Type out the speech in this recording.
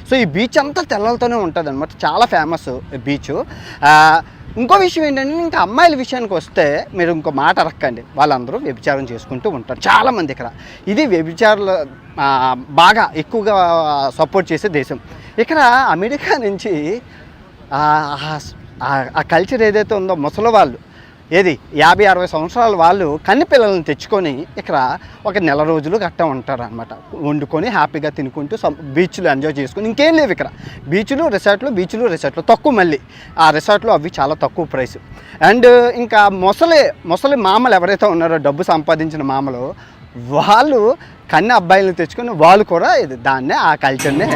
So ఈ beach అంతా తెల్లలతోనే ఉంటుంది అనమాట, చాలా ఫేమస్ బీచ్. ఇంకో విషయం ఏంటంటే, ఇంకా అమ్మాయిల విషయానికి వస్తే మీరు ఇంకో మాట అరక్కండి, వాళ్ళందరూ వ్యభిచారం చేసుకుంటూ ఉంటారు చాలామంది ఇక్కడ. ఇది వ్యభిచారులు బాగా ఎక్కువగా సపోర్ట్ చేసే దేశం. ఇక్కడ అమెరికా నుంచి ఆ కల్చర్ ఏదైతే ఉందో, ముసలి వాళ్ళు ఏది 50-60 సంవత్సరాల వాళ్ళు కన్ని పిల్లల్ని తెచ్చుకొని ఇక్కడ ఒక నెల రోజులు గట్టా ఉంటారు అనమాట. వండుకొని హ్యాపీగా తినుకుంటూ బీచ్లు ఎంజాయ్ చేసుకుని, ఇంకేం లేవు ఇక్కడ. బీచ్లు రిసార్ట్లు తక్కువ, మళ్ళీ ఆ రిసార్ట్లు అవి చాలా తక్కువ ప్రైస్. అండ్ ఇంకా ముసలి మామలు ఎవరైతే ఉన్నారో, డబ్బు సంపాదించిన మామలు, వాళ్ళు కన్ని అబ్బాయిలను తెచ్చుకొని వాళ్ళు కూడా దాన్నే ఆ కల్చర్నే